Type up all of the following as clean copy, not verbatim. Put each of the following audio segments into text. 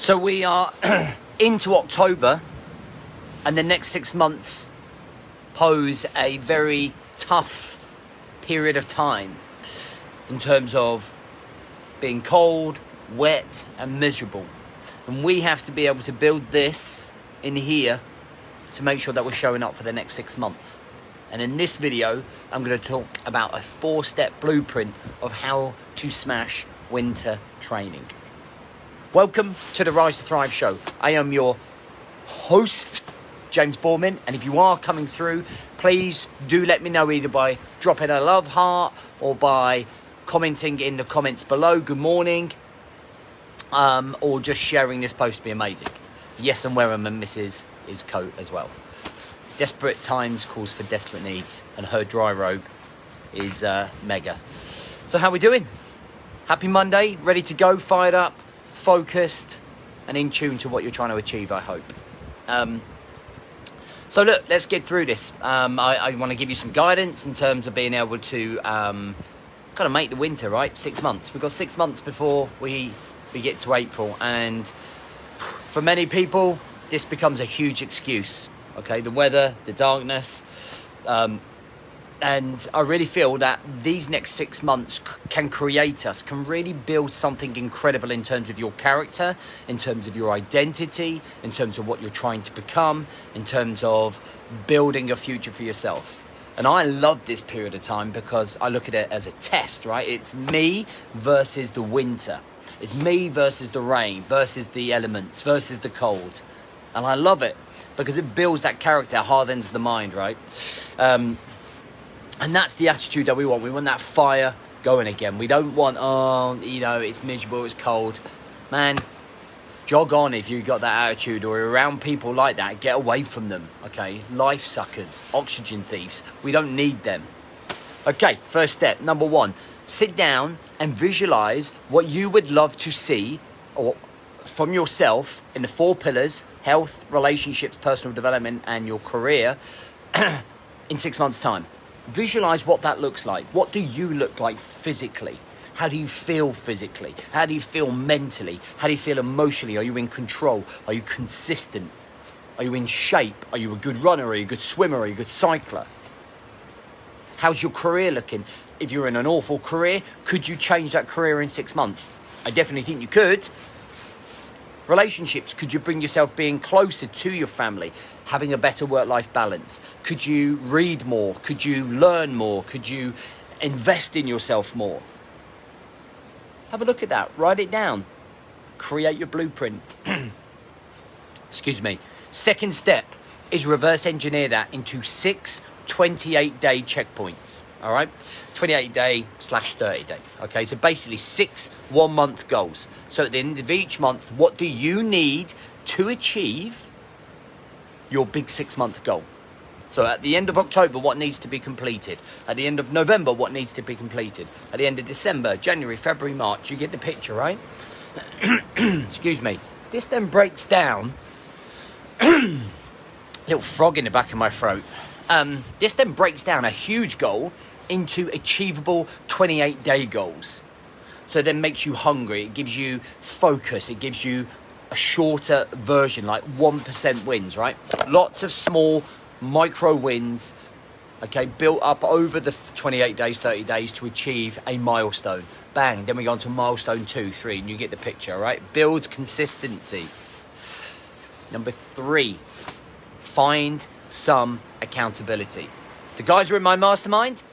So we are into October, and the next 6 months pose a very tough period of time in terms of being cold, wet and miserable. And we have to be able to build this in here to make sure that we're showing up for the next 6 months. And in this video, I'm going to talk about a 4-step blueprint of how to smash winter training. Welcome to the Rise to Thrive show. I am your host, James Borman, and if you are coming through, please do let me know either by dropping a love heart or by commenting in the comments below, good morning, or just sharing this post would be amazing. Yes, I'm wearing my missus' coat as well. Desperate times calls for desperate needs, and her dry robe is mega. So how we doing? Happy Monday, ready to go, fired up, focused, and in tune to what you're trying to achieve, I hope. So look, let's get through this. I want to give you some guidance in terms of being able to kind of make the winter, right? 6 months. We've got 6 months before we get to April, and for many people, this becomes a huge excuse. Okay, the weather, the darkness, and I really feel that these next 6 months can create us, can really build something incredible in terms of your character, in terms of your identity, in terms of what you're trying to become, in terms of building a future for yourself. And I love this period of time because I look at it as a test, right? It's me versus the winter. It's me versus the rain, versus the elements, versus the cold. And I love it because it builds that character, hardens the mind, right? And that's the attitude that we want. We want that fire going again. We don't want, it's miserable, it's cold. Man, jog on if you've got that attitude or you're around people like that. Get away from them, okay? Life suckers, oxygen thieves. We don't need them. Okay, first step, number 1. Sit down and visualize what you would love to see or from yourself in the 4 pillars: health, relationships, personal development, and your career in 6 months' time. Visualize what that looks like. What do you look like physically? How do you feel physically? How do you feel mentally? How do you feel emotionally? Are you in control? Are you consistent? Are you in shape? Are you a good runner? Are you a good swimmer? Are you a good cycler? How's your career looking? If you're in an awful career, could you change that career in 6 months? I definitely think you could. Relationships, could you bring yourself being closer to your family, having a better work-life balance? Could you read more? Could you learn more? Could you invest in yourself more? Have a look at that. Write it down. Create your blueprint. Excuse me. Second step is reverse engineer that into 6 28-day checkpoints. All right, 28-day/30-day. Okay, so basically 6 1-month goals. So at the end of each month, what do you need to achieve your big 6-month goal? So at the end of October, what needs to be completed? At the end of November, what needs to be completed? At the end of December, January, February, March, you get the picture, right? Excuse me. This then breaks down. Little frog in the back of my throat. This then breaks down a huge goal into achievable 28-day goals. So it then makes you hungry. It gives you focus. It gives you a shorter version, like 1% wins, right? Lots of small micro wins, okay, built up over the 28 days, 30 days to achieve a milestone. Bang, then we go on to milestone 2, 3, and you get the picture, right? Builds consistency. Number 3, find some accountability. The guys who are in my mastermind,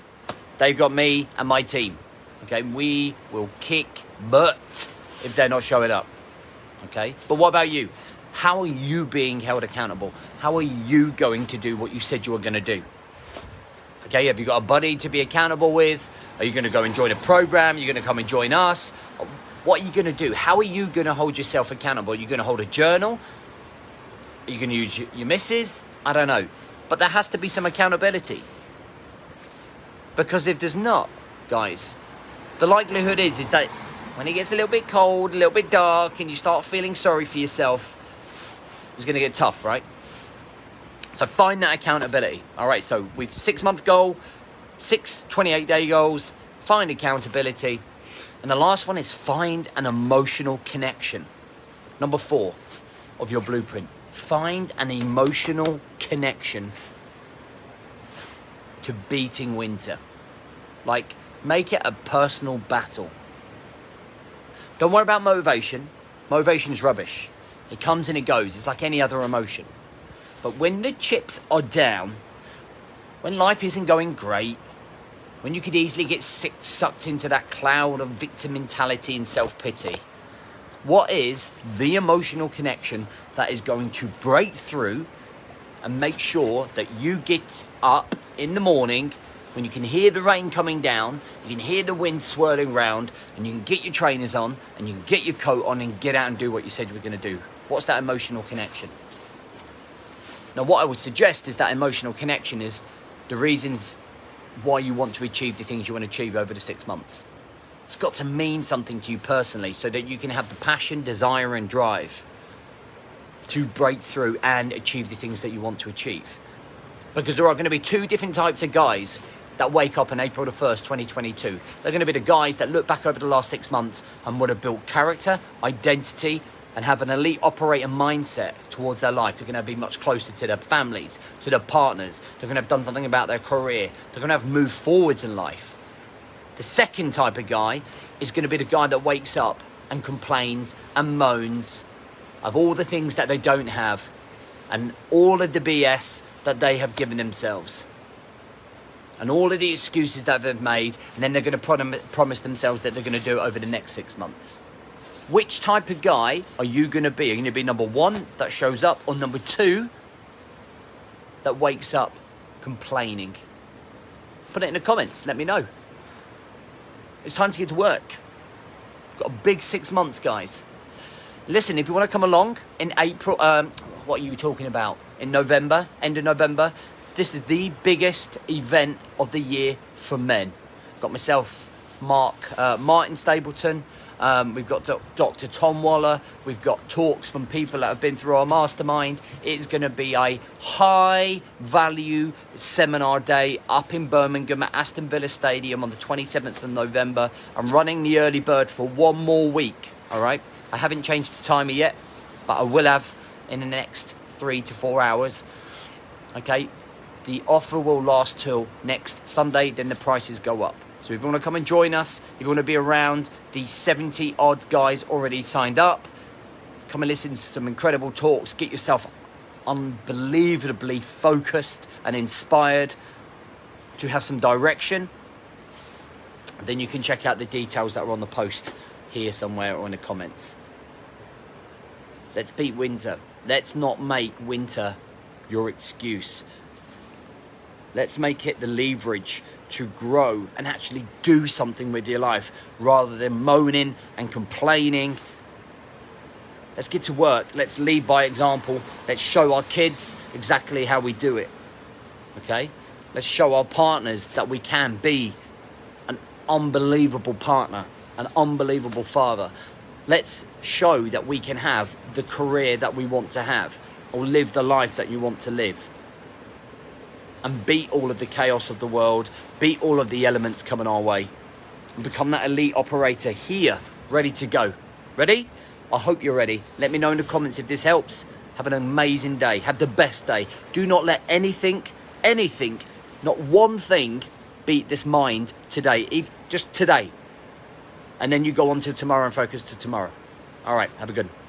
they've got me and my team. Okay, we will kick butt if they're not showing up. Okay, but what about you? How are you being held accountable? How are you going to do what you said you were going to do? Okay, have you got a buddy to be accountable with? Are you going to go and join a program? Are you going to come and join us? What are you going to do? How are you going to hold yourself accountable? Are you going to hold a journal? Are you going to use your missus? I don't know. But there has to be some accountability. Because if there's not, guys, the likelihood is that when it gets a little bit cold, a little bit dark, and you start feeling sorry for yourself, it's going to get tough, right? So find that accountability. All right, so we've 6-month goal, 6 28-day goals, find accountability. And the last one is find an emotional connection. Number 4 of your blueprint. Find an emotional connection to beating winter. Like, make it a personal battle. Don't worry about motivation. Motivation is rubbish. It comes and it goes. It's like any other emotion. But when the chips are down, when life isn't going great, when you could easily get sucked into that cloud of victim mentality and self-pity, what is the emotional connection that is going to break through and make sure that you get up in the morning when you can hear the rain coming down, you can hear the wind swirling round, and you can get your trainers on, and you can get your coat on and get out and do what you said you were going to do? What's that emotional connection? Now, what I would suggest is that emotional connection is the reasons why you want to achieve the things you want to achieve over the 6 months. It's got to mean something to you personally so that you can have the passion, desire, and drive to break through and achieve the things that you want to achieve. Because there are going to be 2 different types of guys that wake up on April the 1st, 2022. They're going to be the guys that look back over the last 6 months and would have built character, identity, and have an elite operator mindset towards their life. They're going to be much closer to their families, to their partners. They're going to have done something about their career. They're going to have moved forwards in life. The second type of guy is going to be the guy that wakes up and complains and moans of all the things that they don't have and all of the BS that they have given themselves and all of the excuses that they've made, and then they're going to promise themselves that they're going to do it over the next 6 months. Which type of guy are you going to be? Are you going to be number 1 that shows up, or number 2 that wakes up complaining? Put it in the comments. Let me know. It's time to get to work. Got a big 6 months, guys. Listen, if you want to come along in April, what are you talking about? In November, end of November, this is the biggest event of the year for men. Got myself, Martin Stapleton. We've got Dr. Tom Waller. We've got talks from people that have been through our mastermind. It's going to be a high value seminar day up in Birmingham at Aston Villa Stadium on the 27th of November. I'm running the early bird for 1 more week. All right. I haven't changed the timer yet, but I will have in the next 3 to 4 hours. Okay. The offer will last till next Sunday. Then the prices go up. So if you want to come and join us, if you want to be around the 70 odd guys already signed up, come and listen to some incredible talks, get yourself unbelievably focused and inspired to have some direction, then you can check out the details that are on the post here somewhere or in the comments. Let's beat winter. Let's not make winter your excuse. Let's make it the leverage to grow and actually do something with your life rather than moaning and complaining. Let's get to work. Let's lead by example. Let's show our kids exactly how we do it. Okay? Let's show our partners that we can be an unbelievable partner, an unbelievable father. Let's show that we can have the career that we want to have or live the life that you want to live. And beat all of the chaos of the world, beat all of the elements coming our way, and become that elite operator here, ready to go. Ready? I hope you're ready. Let me know in the comments if this helps. Have an amazing day. Have the best day. Do not let anything, not one thing, beat this mind today. Just today. And then you go on to tomorrow and focus to tomorrow. All right, have a good one.